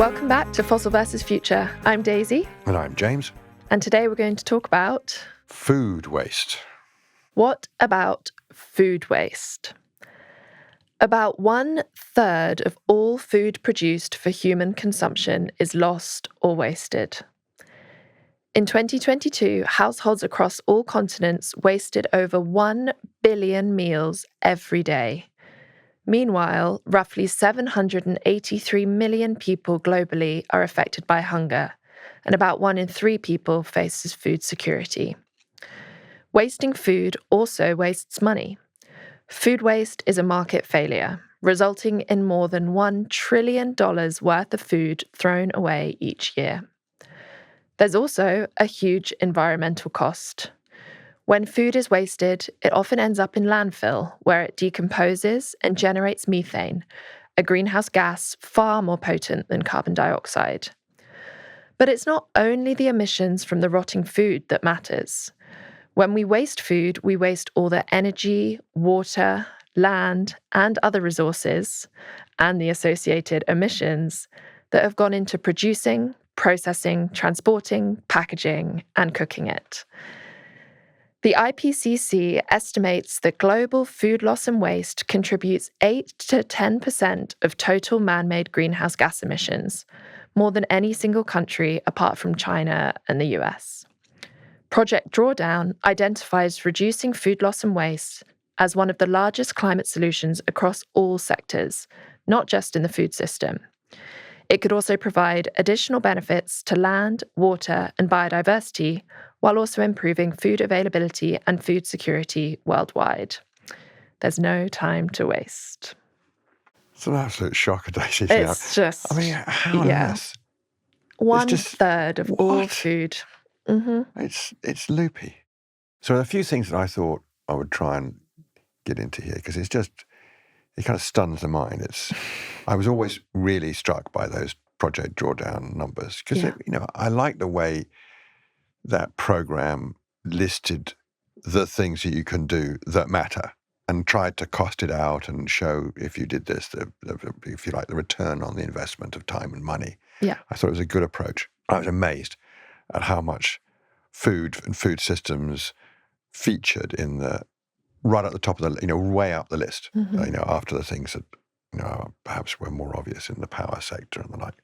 Welcome back to Fossil vs. Future. I'm Daisy. And I'm James. And today we're going to talk about... food waste. What about food waste? About 1/3 of all food produced for human consumption is lost or wasted. In 2022, households across all continents wasted over 1 billion meals every day. Meanwhile, roughly 783 million people globally are affected by hunger, and about 1 in 3 people faces food security. Wasting food also wastes money. Food waste is a market failure, resulting in more than $1 trillion worth of food thrown away each year. There's also a huge environmental cost. When food is wasted, it often ends up in landfill, where it decomposes and generates methane, a greenhouse gas far more potent than carbon dioxide. But it's not only the emissions from the rotting food that matters. When we waste food, we waste all the energy, water, land, and other resources, and the associated emissions that have gone into producing, processing, transporting, packaging, and cooking it. The IPCC estimates that global food loss and waste contributes 8 to 10% of total man-made greenhouse gas emissions, more than any single country apart from China and the US. Project Drawdown identifies reducing food loss and waste as one of the largest climate solutions across all sectors, not just in the food system. It could also provide additional benefits to land, water, and biodiversity, while also improving food availability and food security worldwide. There's no time to waste. It's an absolute shocker, Daisy. It's just... I mean, how on earth? 1/3 of all food. Mm-hmm. It's loopy. So a few things that I thought I would try and get into here, because it kind of stuns the mind. I was always really struck by those Project Drawdown numbers, because I like the way that program listed the things that you can do that matter and tried to cost it out and show, if you did this, if you like, the return on the investment of time and money. Yeah. I thought it was a good approach. I was amazed at how much food and food systems featured right at the top of the, way up the list, after the things that, perhaps were more obvious in the power sector and the like.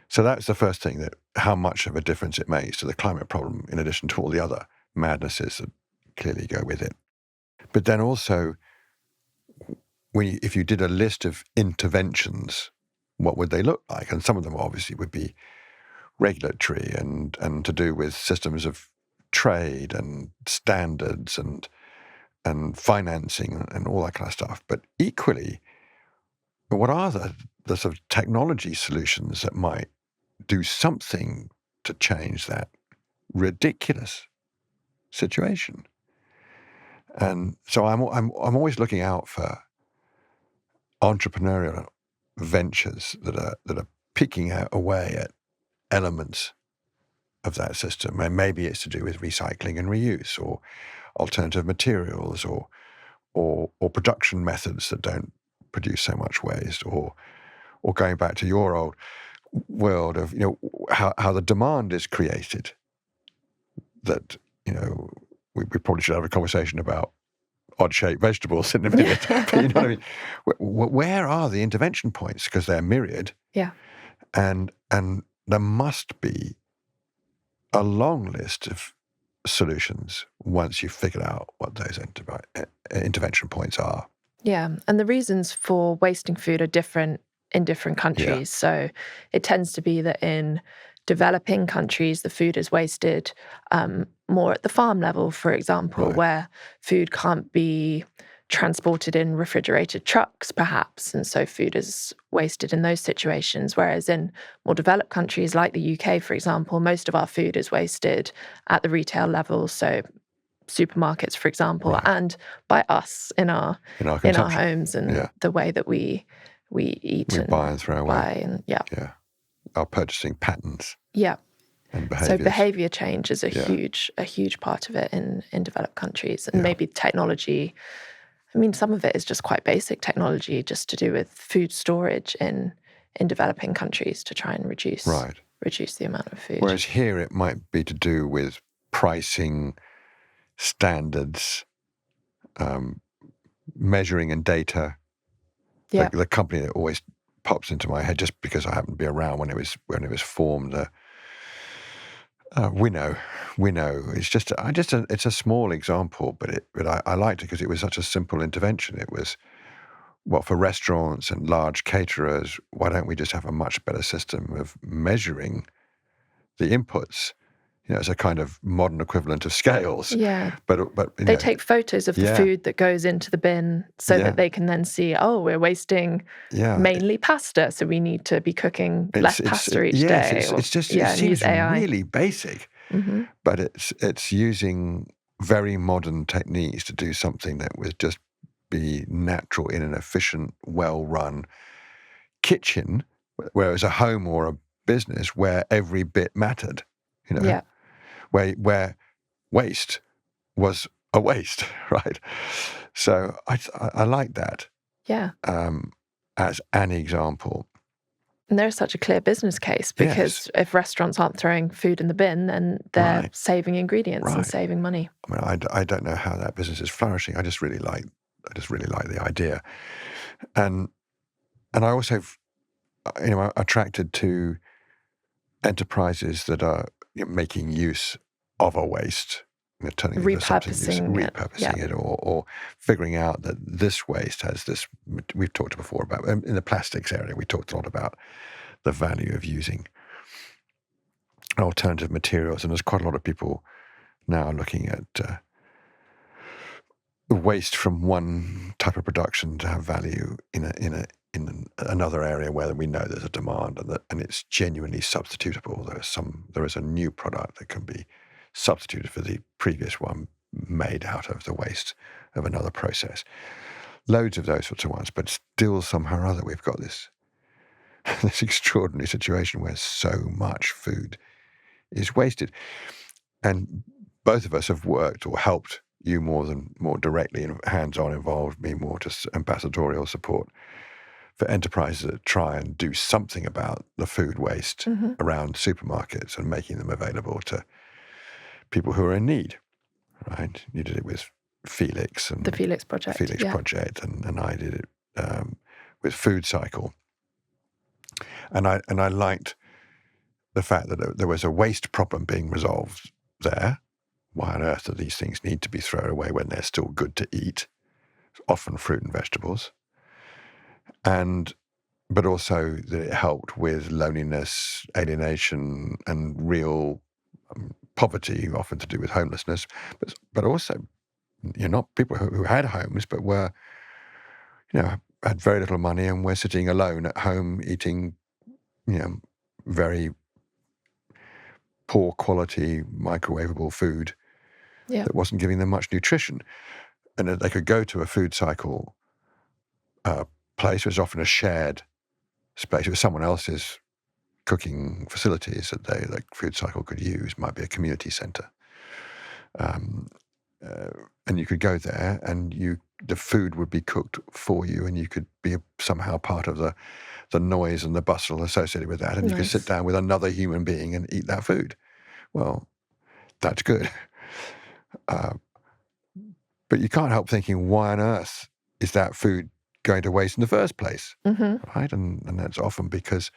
So that's the first thing, that how much of a difference it makes to the climate problem, in addition to all the other madnesses that clearly go with it. But then also, if you did a list of interventions, what would they look like? And some of them obviously would be regulatory and to do with systems of trade and standards and financing and all that kind of stuff. But equally, what are the sort of technology solutions that might do something to change that ridiculous situation? And so I'm always looking out for entrepreneurial ventures that are picking out away at elements of that system. And maybe it's to do with recycling and reuse, or alternative materials, or production methods that don't produce so much waste, or going back to your old world of how the demand is created. That we probably should have a conversation about odd-shaped vegetables in a minute. But you know what I mean? Where are the intervention points? Because they're myriad. Yeah. And there must be a long list of solutions once you've figured out what those intervention points are. Yeah, and the reasons for wasting food are different in different countries. Yeah. So it tends to be that in developing countries, the food is wasted more at the farm level, for example, right, where food can't be transported in refrigerated trucks, perhaps, and so food is wasted in those situations. Whereas in more developed countries like the UK, for example, most of our food is wasted at the retail level, so supermarkets, for example, right, and by us in our homes and the way that we eat and buy and throw away. Our purchasing patterns. Yeah. And behaviors. So behavior change is a huge part of it in developed countries, and maybe technology. I mean, some of it is just quite basic technology, just to do with food storage in in developing countries to try and reduce the amount of food. Whereas here it might be to do with pricing, standards, measuring and data. Yeah. The company that always pops into my head, just because I happened to be around when it was formed, Winnow. It's a small example, but I liked it because it was such a simple intervention. It was, well, for restaurants and large caterers, why don't we just have a much better system of measuring the inputs? It's a kind of modern equivalent of scales. Yeah. But they take photos of the food that goes into the bin so that they can then see, we're wasting mainly pasta, so we need to be cooking less pasta each day. It seems really basic, but it's using very modern techniques to do something that would just be natural in an efficient, well-run kitchen, whereas a home or a business where every bit mattered. Where waste was a waste, right? So I like that. Yeah. As an example. And there's such a clear business case, because if restaurants aren't throwing food in the bin, then they're saving ingredients and saving money. I mean, I don't know how that business is flourishing. I just really like the idea, and I also, I'm attracted to enterprises that are making use of a waste, turning it into something, repurposing it, or figuring out that this waste has this. We've talked before about in the plastics area. We talked a lot about the value of using alternative materials, and there's quite a lot of people now looking at waste from one type of production to have value in another area where we know there's a demand, and it's genuinely substitutable. There is a new product that can be substituted for the previous one made out of the waste of another process. Loads of those sorts of ones, but still somehow or other we've got this extraordinary situation where so much food is wasted. And both of us have worked or helped you more directly and hands-on involved, me more just ambassadorial support for enterprises that try and do something about the food waste around supermarkets and making them available to people who are in need, right? You did it with Felix and the Felix Project. Project, and I did it with Food Cycle. And I liked the fact that there was a waste problem being resolved there. Why on earth do these things need to be thrown away when they're still good to eat? Often fruit and vegetables. But also that it helped with loneliness, alienation, and real poverty, often to do with homelessness, but also, not people who had homes, but were, had very little money and were sitting alone at home eating, very poor quality microwavable food that wasn't giving them much nutrition, and that they could go to a Food Cycle place. It was often a shared space. It was someone else's cooking facilities that Food Cycle could use. Might be a community centre, and you could go there, and the food would be cooked for you, and you could be somehow part of the noise and the bustle associated with that, and you could sit down with another human being and eat that food. Well, that's good, but you can't help thinking, why on earth is that food going to waste in the first place, right? And that's often because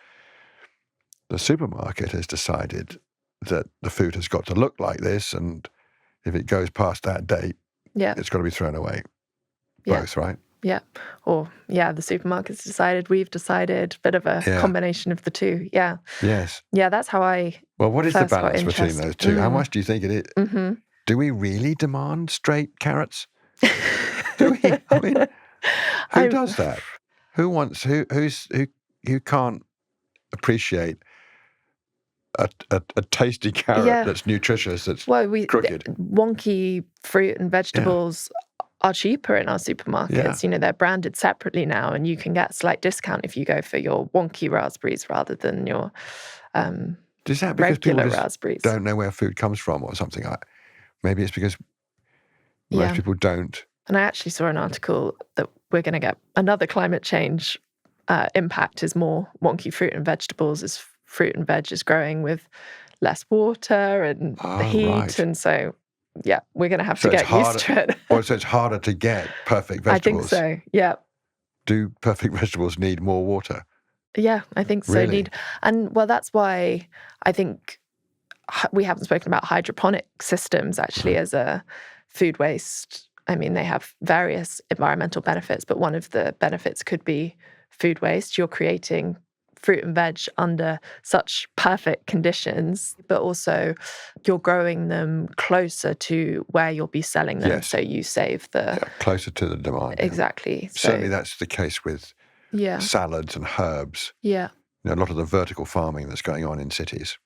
the supermarket has decided that the food has got to look like this, and if it goes past that date, it's got to be thrown away. Both, right? Yeah. Or, the supermarket's decided, we've decided, bit of a combination of the two. Yeah. Yes. Yeah, that's how I Well, what is the balance between those two? How much do you think it is? Do we really demand straight carrots? Do we? I mean, who does that? Who can't appreciate a tasty carrot that's nutritious, that's crooked? Wonky fruit and vegetables are cheaper in our supermarkets. They're branded separately now, and you can get a slight discount if you go for your wonky raspberries rather than your Is that because regular people raspberries. Don't know where food comes from or something? Maybe it's because most people don't. And I actually saw an article that we're going to get another climate change impact is more wonky fruit and vegetables, as fruit and veg is growing with less water and the heat. Right. And so, yeah, we're going to have So to it's get used to it. So it's harder to get perfect I think vegetables. so, yeah. Do perfect vegetables need more water? Yeah, I think so. Really? And well, that's why I think we haven't spoken about hydroponic systems actually as a food waste. I mean, they have various environmental benefits, but one of the benefits could be food waste. You're creating fruit and veg under such perfect conditions, but also you're growing them closer to where you'll be selling them. Yes. So you save the... closer to the demand. Exactly. Yeah. Certainly that's the case with salads and herbs. Yeah. A lot of the vertical farming that's going on in cities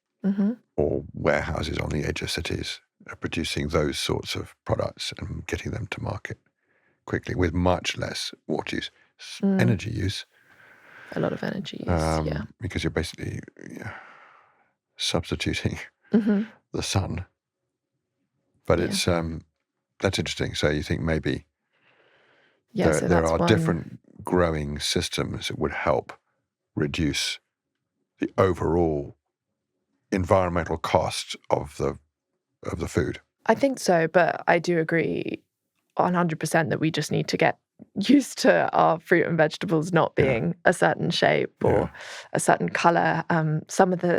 or warehouses on the edge of cities are producing those sorts of products and getting them to market quickly with much less water use, energy use. A lot of energy use, because you're basically substituting the sun. But it's that's interesting. So you think maybe there are different growing systems that would help reduce the overall environmental cost of the food. I think so, but I do agree 100% that we just need to get used to our fruit and vegetables not being a certain shape or a certain color.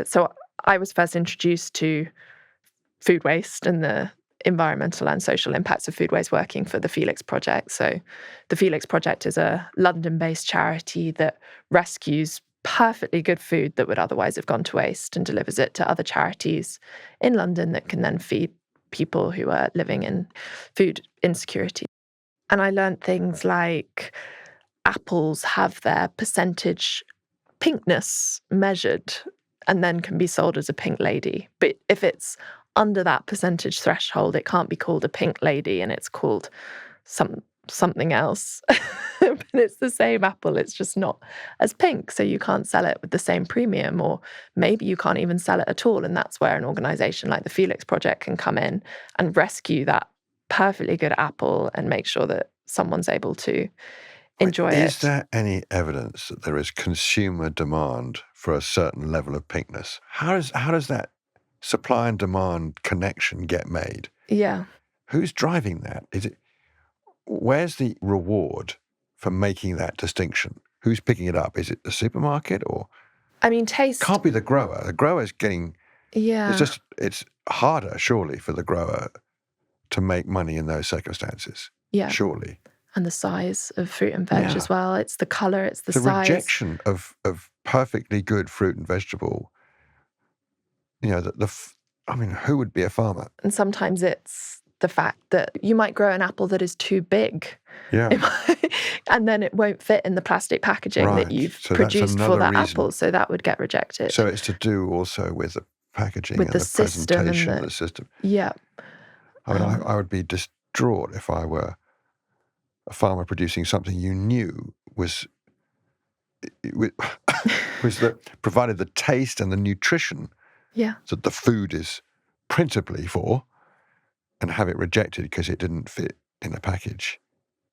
So I was first introduced to food waste and the environmental and social impacts of food waste working for the Felix Project. So the Felix Project is a London-based charity that rescues perfectly good food that would otherwise have gone to waste and delivers it to other charities in London that can then feed people who are living in food insecurity. And I learned things like apples have their percentage pinkness measured and then can be sold as a pink lady. But if it's under that percentage threshold, it can't be called a pink lady and it's called something else. But it's the same apple, it's just not as pink, so you can't sell it with the same premium, or maybe you can't even sell it at all. And that's where an organisation like the Felix Project can come in and rescue that perfectly good apple and make sure that someone's able to enjoy it. Is there any evidence that there is consumer demand for a certain level of pinkness? How does that supply and demand connection get made? Yeah. Who's driving that? Where's the reward for making that distinction? Who's picking it up? Is it the supermarket or? I mean, taste can't be the grower. The grower's getting. Yeah. It's harder, surely, for the grower to make money in those circumstances. Yeah. Surely. And the size of fruit and veg as well. It's the colour, it's the size. The rejection of perfectly good fruit and vegetable. Who would be a farmer? And sometimes it's the fact that you might grow an apple that is too big. Yeah. And then it won't fit in the plastic packaging that you've produced for that apple. So that would get rejected. So it's to do also with the packaging with and the presentation of the system. Yeah. I would be distraught if I were a farmer producing something you knew was that provided the taste and the nutrition that the food is principally for, and have it rejected because it didn't fit in a package.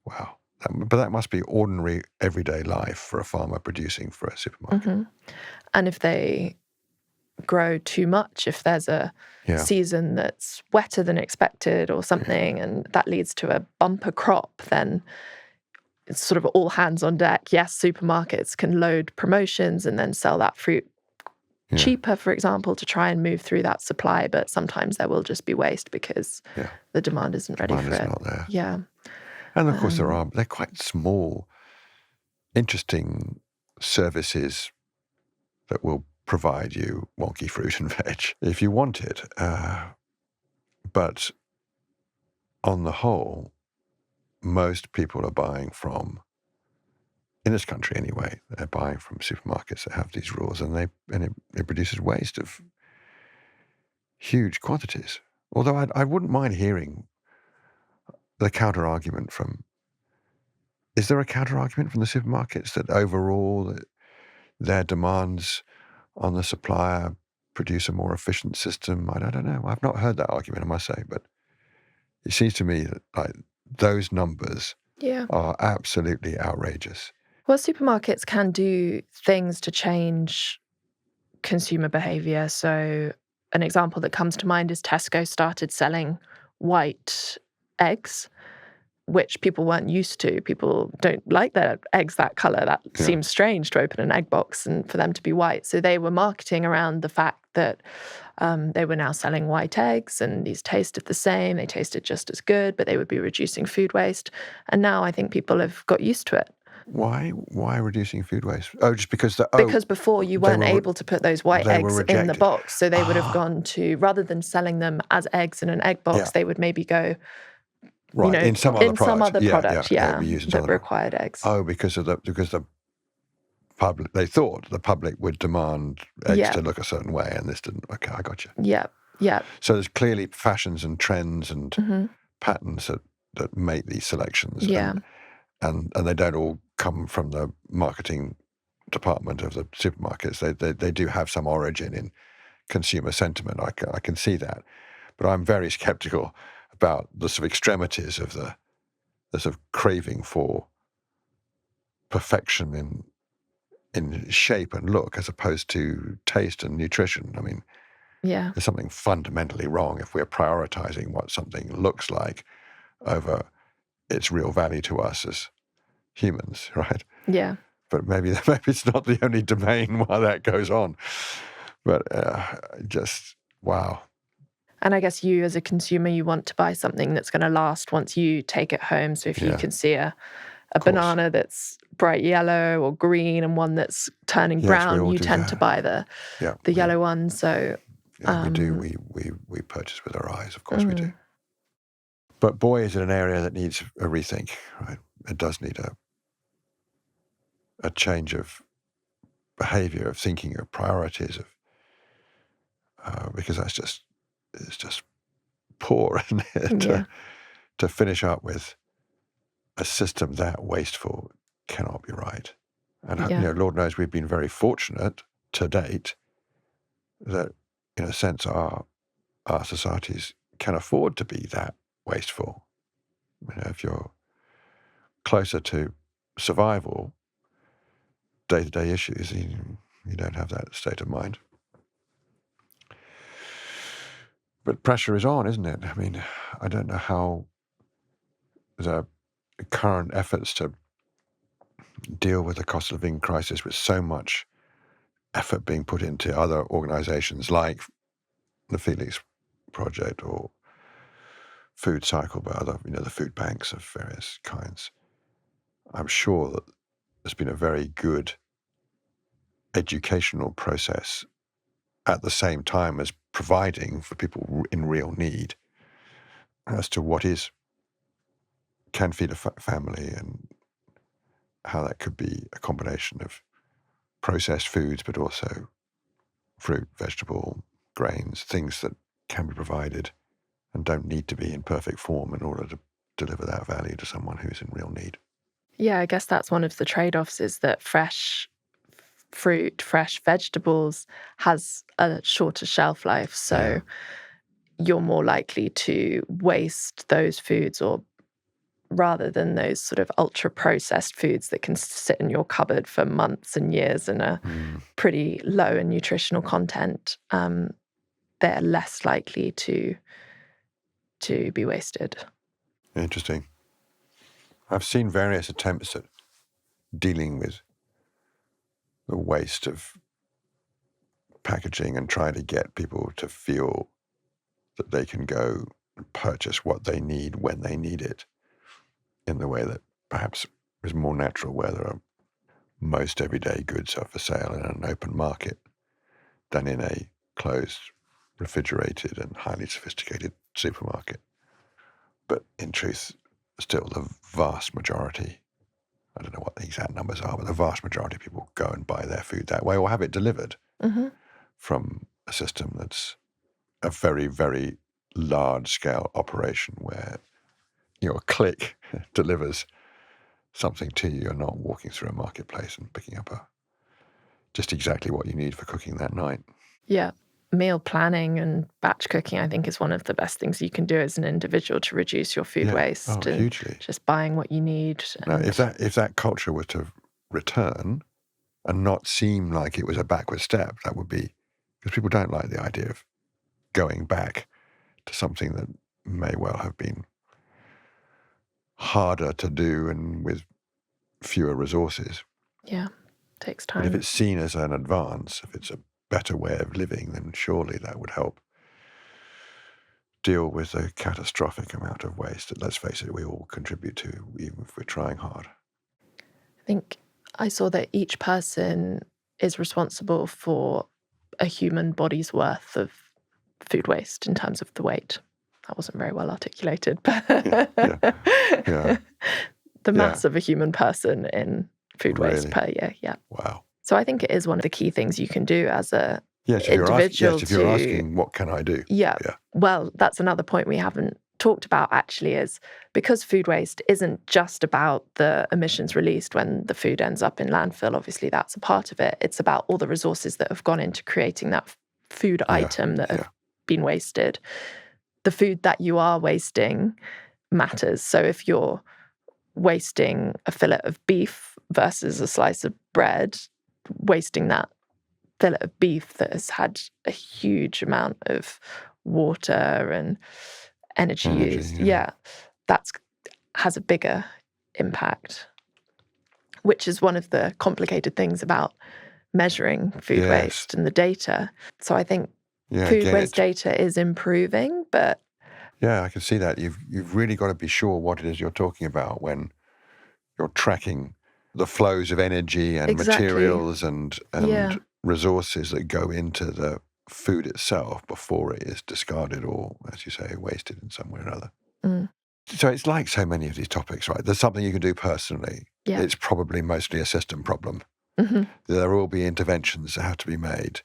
Wow. But that must be ordinary, everyday life for a farmer producing for a supermarket. Mm-hmm. And if they grow too much, if there's a season that's wetter than expected or something, and that leads to a bumper crop, then it's sort of all hands on deck. Yes, supermarkets can load promotions and then sell that fruit cheaper, for example, to try and move through that supply, but sometimes there will just be waste because the demand isn't ready for it. Not there. Yeah. And of course they're quite small, interesting services that will provide you wonky fruit and veg if you want it. But on the whole, most people are buying from, in this country anyway, they're buying from supermarkets that have these rules, and it produces waste of huge quantities. Although I wouldn't mind hearing the counter-argument from... Is there a counter-argument from the supermarkets that overall their demands on the supplier produce a more efficient system? I don't know. I've not heard that argument, I must say, but it seems to me that those numbers are absolutely outrageous. Well, supermarkets can do things to change consumer behavior. So, an example that comes to mind is Tesco started selling white eggs, which people weren't used to. People don't like their eggs that color. That seems strange to open an egg box and for them to be white. So they were marketing around the fact that they were now selling white eggs and these tasted the same. They tasted just as good, but they would be reducing food waste. And now I think people have got used to it. Why reducing food waste? Oh, just because because before you weren't able to put those white eggs in the box. So they would have gone to, rather than selling them as eggs in an egg box, they would maybe go in some other product that required eggs. Oh, because the public, they thought the public would demand eggs to look a certain way, and this didn't. Okay, I got you. Yeah. So there's clearly fashions and trends and patterns that make these selections. And they don't all come from the marketing department of the supermarkets. They do have some origin in consumer sentiment. I can see that, but I'm very skeptical about the sort of extremities of the sort of craving for perfection in shape and look as opposed to taste and nutrition. I mean, there's something fundamentally wrong if we're prioritizing what something looks like over its real value to us as humans, right? Yeah. But maybe it's not the only domain while that goes on. But just, wow. And I guess you as a consumer, you want to buy something that's going to last once you take it home. So if you can see a banana that's bright yellow or green and one that's turning brown, you tend to buy the yellow one. So we do. We purchase with our eyes, of course we do. But boy, is it an area that needs a rethink, right? It does need a change of behavior, of thinking, of priorities, because it's just poor, isn't it? To finish up with a system that wasteful cannot be right. And Lord knows we've been very fortunate to date that, in a sense, our societies can afford to be that wasteful. If you're closer to survival, day-to-day issues, you don't have that state of mind. But pressure is on, isn't it? I mean, I don't know how the current efforts to deal with the cost of living crisis, with so much effort being put into other organizations like the Felix Project or Food Cycle, but other, the food banks of various kinds. I'm sure that there's been a very good educational process at the same time as providing for people in real need as to what can feed a family and how that could be a combination of processed foods, but also fruit, vegetable, grains, things that can be provided and don't need to be in perfect form in order to deliver that value to someone who's in real need. Yeah, I guess that's one of the trade-offs, is that fresh fruit, fresh vegetables has a shorter shelf life. So you're more likely to waste those foods, or rather than those sort of ultra-processed foods that can sit in your cupboard for months and years and are pretty low in nutritional content, they're less likely to be wasted. Interesting. I've seen various attempts at dealing with the waste of packaging and trying to get people to feel that they can go and purchase what they need when they need it in the way that perhaps is more natural, where there are most everyday goods are for sale in an open market than in a closed, refrigerated and highly sophisticated supermarket. But in truth, still the vast majority, I don't know what the exact numbers are, but the vast majority of people go and buy their food that way or have it delivered from a system that's a very, very large-scale operation where a click delivers something to you. You're not walking through a marketplace and picking up just exactly what you need for cooking that night. Yeah. Meal planning and batch cooking, I think, is one of the best things you can do as an individual to reduce your food waste. Hugely. Just buying what you need. Now, if that culture were to return and not seem like it was a backward step. That would be, because people don't like the idea of going back to something that may well have been harder to do and with fewer resources. Yeah, takes But if time. it's seen as an advance, if it's a better way of living, then surely that would help deal with the catastrophic amount of waste that, let's face it, we all contribute to, even if we're trying hard. I think I saw that each person is responsible for a human body's worth of food waste in terms of the weight. That wasn't very well articulated, but Yeah. the mass of a human person in food waste per year. Yeah. Wow. So I think it is one of the key things you can do as a if you're asking, what can I do? Yeah. Well, that's another point we haven't talked about actually, is because food waste isn't just about the emissions released when the food ends up in landfill. Obviously, that's a part of it. It's about all the resources that have gone into creating that food item that have been wasted. The food that you are wasting matters. So if you're wasting a fillet of beef versus a slice of bread, wasting that fillet of beef that has had a huge amount of water and energy used, that has a bigger impact, which is one of the complicated things about measuring food waste and the data. So I think food waste data is improving, but I can see that. You've really got to be sure what it is you're talking about when you're tracking the flows of energy and materials and resources that go into the food itself before it is discarded or, as you say, wasted in some way or another. So it's like so many of these topics, right? There's something you can do personally. It's probably mostly a system problem. There will be interventions that have to be made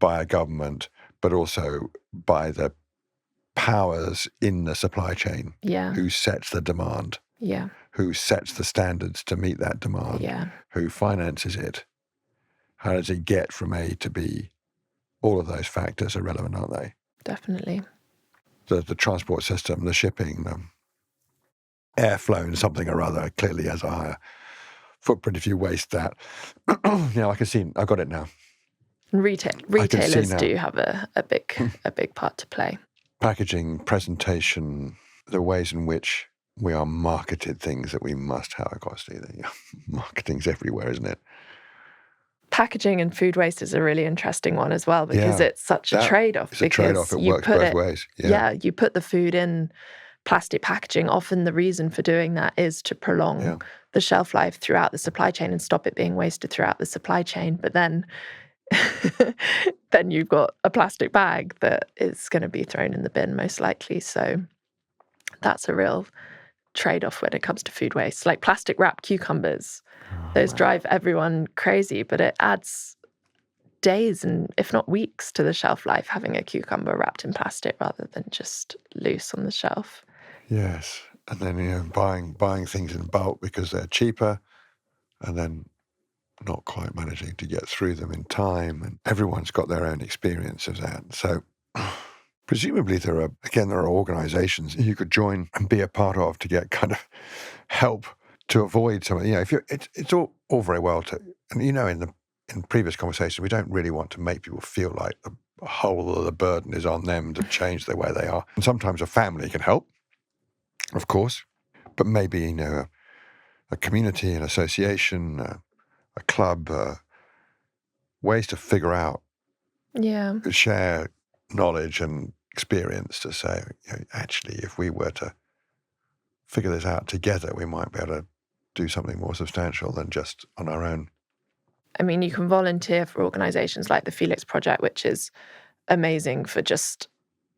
by a government, but also by the powers in the supply chain who sets the demand, who sets the standards to meet that demand, who finances it. How does it get from A to B? All of those factors are relevant, aren't they? Definitely. The transport system, the shipping, the airflow and something or other clearly has a higher footprint if you waste that. I can see, I've got it now. Retailers do have a big part to play. Packaging, presentation, the ways in which we are marketed things that we must have. Of course, marketing's everywhere, isn't it? Packaging and food waste is a really interesting one as well because it's such a trade-off. It's a trade-off. It works both ways. You put the food in plastic packaging. Often the reason for doing that is to prolong the shelf life throughout the supply chain and stop it being wasted throughout the supply chain. But then you've got a plastic bag that is going to be thrown in the bin most likely. So that's a real trade-off when it comes to food waste. Like plastic wrapped cucumbers. Those drive everyone crazy, but it adds days and if not weeks to the shelf life having a cucumber wrapped in plastic rather than just loose on the shelf. Yes, and then buying things in bulk because they're cheaper, and then not quite managing to get through them in time. And everyone's got their own experience of that. So presumably there are organisations you could join and be a part of to get kind of help to avoid some. It's all very well to, and in previous conversations, we don't really want to make people feel like the whole of the burden is on them to change the way they are. And sometimes a family can help, of course, but maybe a community, an association, a club, ways to figure out, share knowledge and experience to say, actually, if we were to figure this out together, we might be able to do something more substantial than just on our own. I mean, you can volunteer for organisations like the Felix Project, which is amazing for just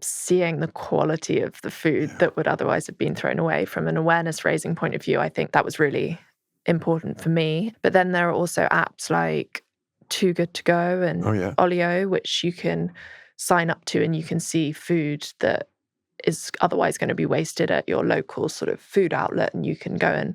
seeing the quality of the food that would otherwise have been thrown away. From an awareness raising point of view, I think that was really important for me. But then there are also apps like Too Good To Go and Olio, which you can sign up to and you can see food that is otherwise going to be wasted at your local sort of food outlet, and you can go and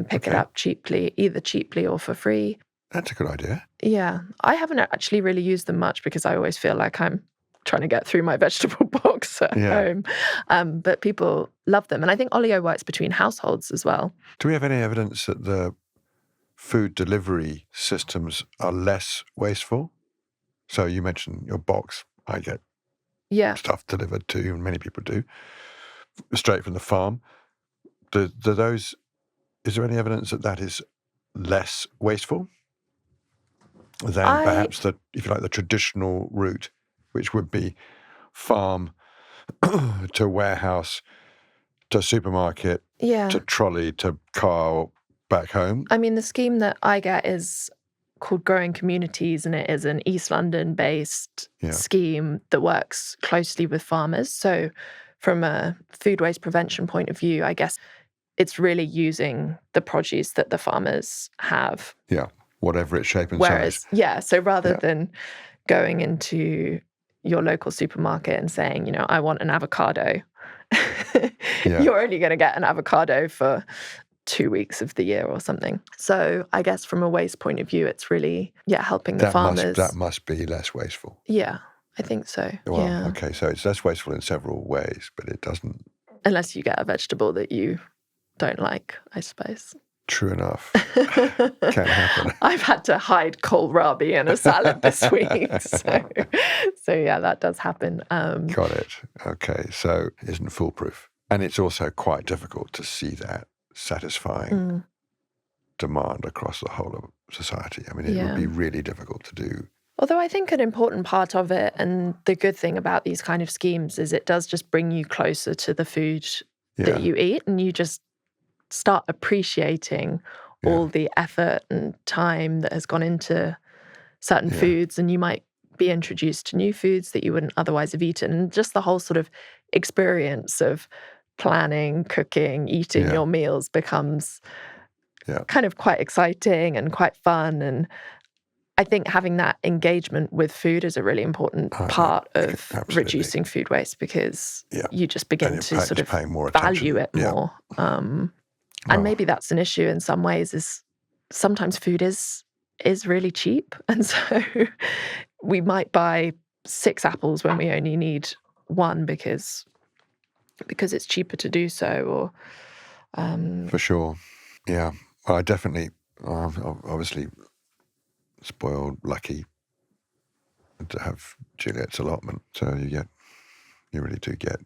pick it up either cheaply or for free. That's a good idea. Yeah. I haven't actually really used them much because I always feel like I'm trying to get through my vegetable box at home. But people love them. And I think Olio works between households as well. Do we have any evidence that the food delivery systems are less wasteful? So you mentioned your box. I get stuff delivered to, and many people do, straight from the farm. Do those? Is there any evidence that is less wasteful than perhaps the, if you like, the traditional route, which would be farm to warehouse to supermarket to trolley to car back home? I mean, the scheme that I get is called Growing Communities, and it is an East London-based scheme that works closely with farmers. So from a food waste prevention point of view, I guess it's really using the produce that the farmers have. Yeah, whatever its shape and size. Yeah, so rather than going into your local supermarket and saying, I want an avocado, you're only going to get an avocado for 2 weeks of the year or something. So I guess from a waste point of view, it's really, helping the farmers. That must be less wasteful. Yeah, I think so. Well, okay, so it's less wasteful in several ways, but it doesn't... Unless you get a vegetable that you don't like, I suppose. True enough. Can happen. I've had to hide kohlrabi in a salad this week. So yeah, that does happen. Got it. Okay, so it isn't foolproof. And it's also quite difficult to see that satisfying demand across the whole of society. I mean, it would be really difficult to do. Although I think an important part of it, and the good thing about these kind of schemes, is it does just bring you closer to the food that you eat, and you just start appreciating all the effort and time that has gone into certain foods, and you might be introduced to new foods that you wouldn't otherwise have eaten. And just the whole sort of experience of planning, cooking, eating your meals becomes kind of quite exciting and quite fun. And I think having that engagement with food is a really important part of reducing food waste, because you just begin to sort of value it more. And maybe that's an issue in some ways, is sometimes food is really cheap. And so we might buy 6 apples when we only need 1 because it's cheaper to do so. Or For sure. Yeah. Well, I definitely, obviously spoiled, lucky to have Juliet's allotment. So you really do get,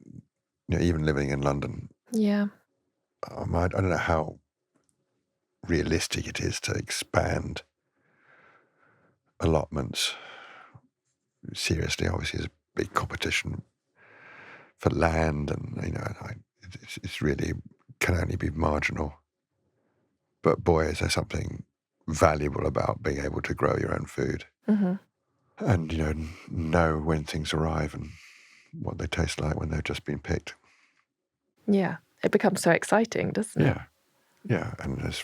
even living in London. Yeah. I don't know how realistic it is to expand allotments. Seriously, obviously, there's a big competition for land, and it's really can only be marginal. But boy, is there something valuable about being able to grow your own food, and know when things arrive and what they taste like when they've just been picked. Yeah. It becomes so exciting, doesn't it? Yeah, and there's,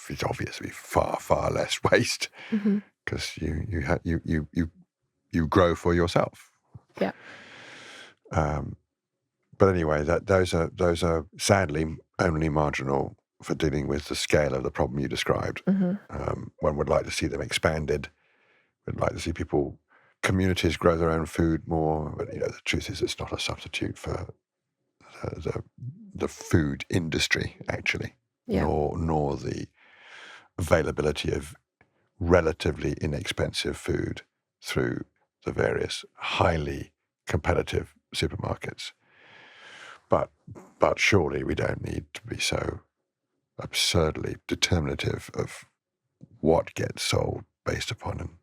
it's obviously far, far less waste because you grow for yourself. Yeah. But anyway, those are sadly only marginal for dealing with the scale of the problem you described. One would like to see them expanded. We'd like to see communities grow their own food more. But the truth is, it's not a substitute for the food industry, actually, nor the availability of relatively inexpensive food through the various highly competitive supermarkets. But surely we don't need to be so absurdly determinative of what gets sold based upon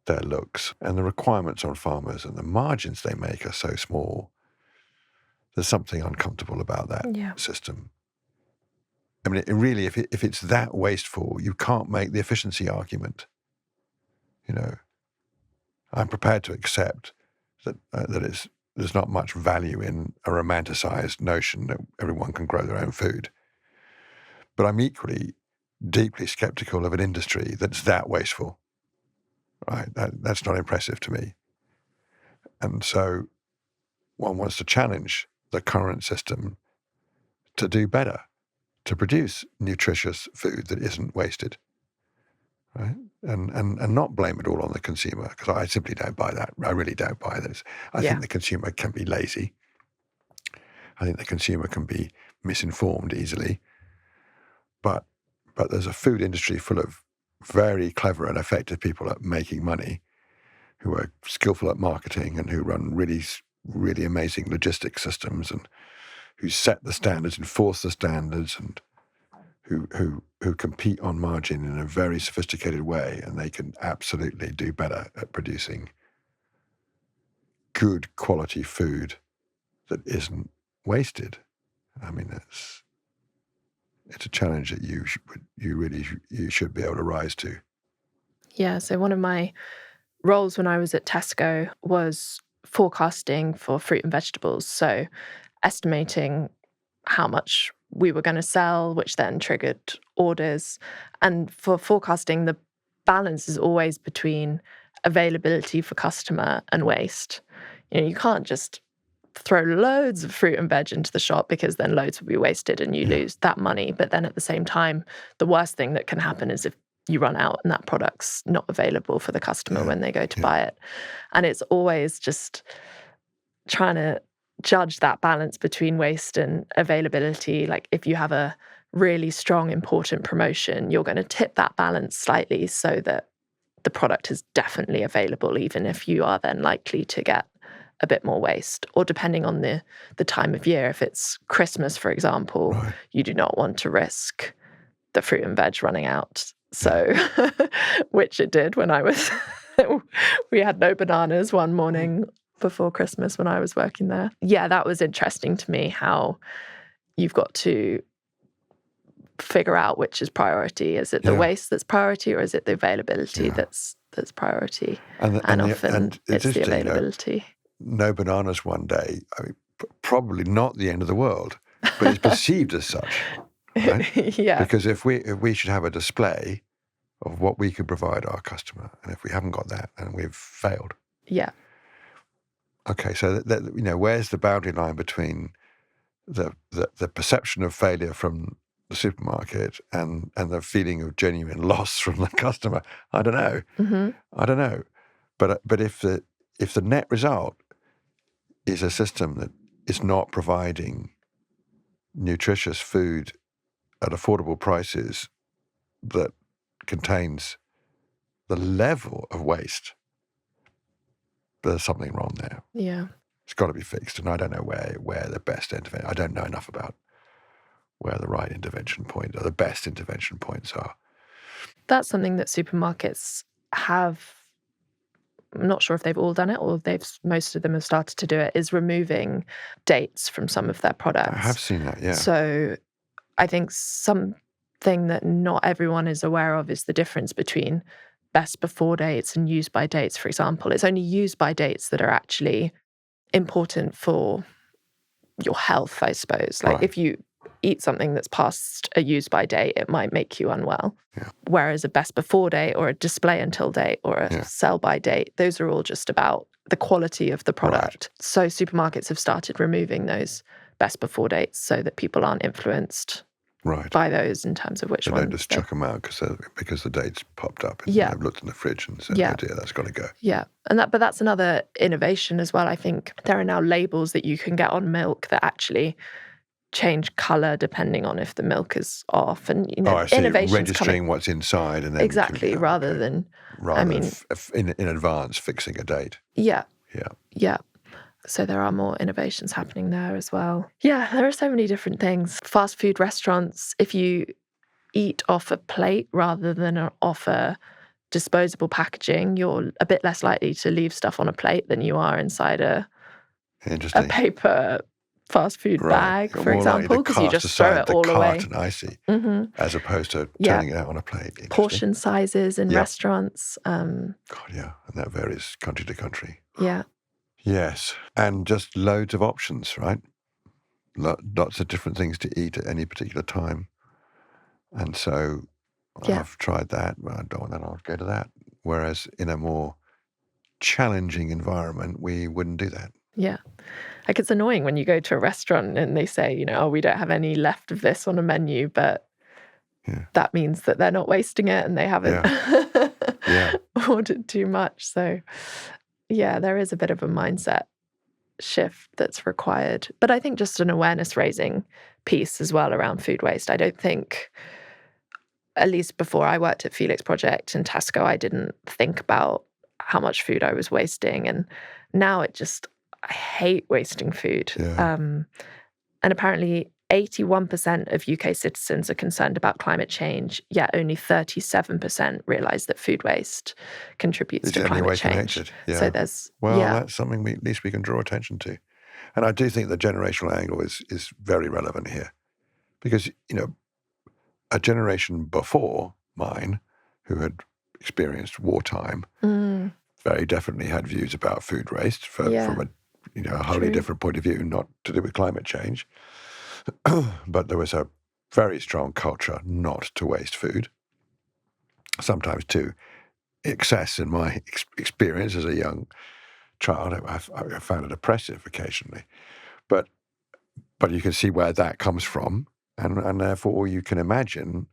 their looks. And the requirements on farmers and the margins they make are so small. There's something uncomfortable about that system. I mean, if it's that wasteful, you can't make the efficiency argument. I'm prepared to accept that there's not much value in a romanticized notion that everyone can grow their own food. But I'm equally deeply skeptical of an industry that's that wasteful. Right? That's not impressive to me. And so one wants to challenge the current system to do better, to produce nutritious food that isn't wasted, right? And not blame it all on the consumer, because I simply don't buy that. I really don't buy this. I think the consumer can be lazy. I think the consumer can be misinformed easily. But but there's a food industry full of very clever and effective people at making money, who are skillful at marketing and who run really, really amazing logistics systems and who set the standards, enforce the standards, and who compete on margin in a very sophisticated way, and they can absolutely do better at producing good quality food that isn't wasted. I mean, it's a challenge that you should be able to rise to. Yeah, so one of my roles when I was at Tesco was forecasting for fruit and vegetables. So estimating how much we were going to sell, which then triggered orders. And for forecasting, the balance is always between availability for customer and waste. You can't just throw loads of fruit and veg into the shop, because then loads will be wasted and you lose that money. But then at the same time, the worst thing that can happen is if you run out and that product's not available for the customer when they go to buy it. And it's always just trying to judge that balance between waste and availability. Like if you have a really strong, important promotion, you're going to tip that balance slightly so that the product is definitely available, even if you are then likely to get a bit more waste. Or depending on the time of year, if it's Christmas, for example, you do not want to risk the fruit and veg running out. So, which it did when I was, we had no bananas one morning before Christmas when I was working there. Yeah, that was interesting to me, how you've got to figure out which is priority. Is it the waste that's priority, or is it the availability that's priority? And often it's the availability. No bananas one day, I mean, probably not the end of the world, but it's perceived as such. Right? Yeah. Because if we should have a display of what we could provide our customer, and if we haven't got that, then we've failed. Yeah. Okay, so where's the boundary line between the perception of failure from the supermarket and the feeling of genuine loss from the customer? I don't know. Mm-hmm. I don't know. But if the net result is a system that is not providing nutritious food at affordable prices that contains the level of waste, there's something wrong there. Yeah. It's got to be fixed. And I don't know where the best intervention, I don't know enough about where the right intervention point or the best intervention points are. That's something that supermarkets have, I'm not sure if they've all done it or most of them have started to do it, is removing dates from some of their products. I have seen that, yeah. So I think something that not everyone is aware of is the difference between best before dates and use by dates, for example. It's only use by dates that are actually important for your health, I suppose. Like if you eat something that's past a use by date, it might make you unwell. Yeah. Whereas a best before date or a display until date or a sell by date, those are all just about the quality of the product. So supermarkets have started removing those best before dates so that people aren't influenced by those in terms of which ones. They don't just chuck them out because the date's popped up and they've looked in the fridge and said, oh dear, that's got to go. Yeah. But that's another innovation as well. I think there are now labels that you can get on milk that actually change colour depending on if the milk is off. And, innovations registering what's inside and then rather than in advance fixing a date. Yeah. So there are more innovations happening there as well. Yeah, there are so many different things. Fast food restaurants, if you eat off a plate rather than off a disposable packaging, you're a bit less likely to leave stuff on a plate than you are inside a paper fast food bag, for example, because you just throw it all away. And icy, as opposed to turning it out on a plate. Portion sizes in restaurants. God, yeah, and that varies country to country. Yeah. Yes, and just loads of options, right? Lots of different things to eat at any particular time. And so I've tried that, but then I'll go to that. Whereas in a more challenging environment, we wouldn't do that. Yeah. Like it's annoying when you go to a restaurant and they say, we don't have any left of this on a menu, but that means that they're not wasting it and they haven't ordered too much. So there is a bit of a mindset shift that's required. But I think just an awareness raising piece as well around food waste. I don't think at least before I worked at Felix Project and Tesco, I didn't think about how much food I was wasting. And now I hate wasting food. Yeah. And apparently 81% of UK citizens are concerned about climate change, yet only 37% realise that food waste contributes to climate change. Connected. Yeah. So that's something at least we can draw attention to. And I do think the generational angle is very relevant here. Because, a generation before mine, who had experienced wartime, very definitely had views about food waste from a wholly different point of view, not to do with climate change. But there was a very strong culture not to waste food, sometimes to excess. In my experience as a young child, I found it oppressive occasionally. But you can see where that comes from, and therefore you can imagine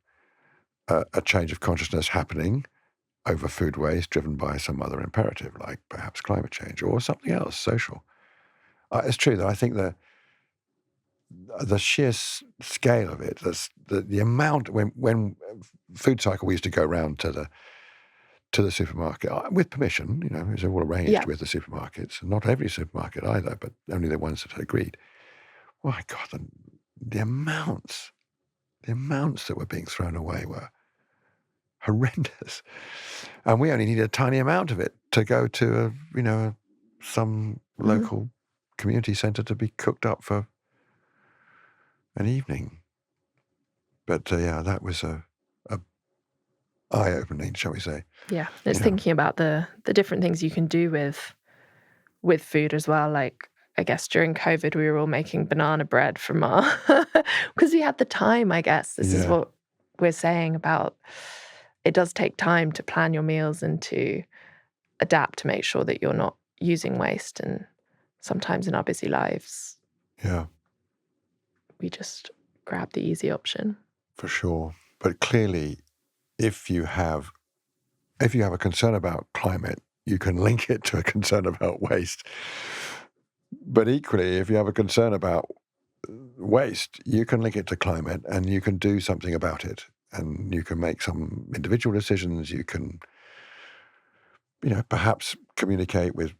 a change of consciousness happening over food waste driven by some other imperative, like perhaps climate change or something else, social. It's true that I think the sheer scale of it, the amount, when food cycle, we used to go round to the supermarket with permission, it was all arranged with the supermarkets, and not every supermarket either, but only the ones that had agreed. My God, the amounts that were being thrown away were horrendous, and we only needed a tiny amount of it to go to some local community centre to be cooked up for an evening. But that was a eye-opening, shall we say? Yeah, it's thinking about the different things you can do with food as well. Like, I guess during COVID, we were all making banana bread from because we had the time. I guess this is what we're saying about. It does take time to plan your meals and to adapt to make sure that you're not using waste. And sometimes in our busy lives, we just grab the easy option. For sure. But clearly, if you have a concern about climate, you can link it to a concern about waste. But equally, if you have a concern about waste, you can link it to climate and you can do something about it. And you can make some individual decisions. You can, perhaps communicate with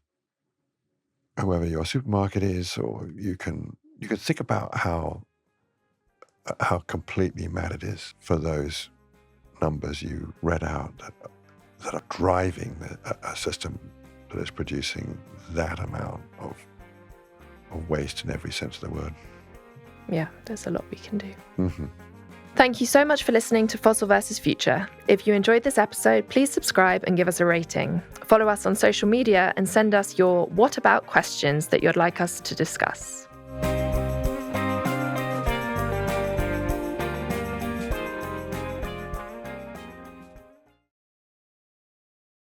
whoever your supermarket is, or you can think about how completely mad it is for those numbers you read out that are driving a system that is producing that amount of waste in every sense of the word. Yeah, there's a lot we can do. Mm-hmm. Thank you so much for listening to Fossil vs. Future. If you enjoyed this episode, please subscribe and give us a rating. Follow us on social media and send us your what about questions that you'd like us to discuss.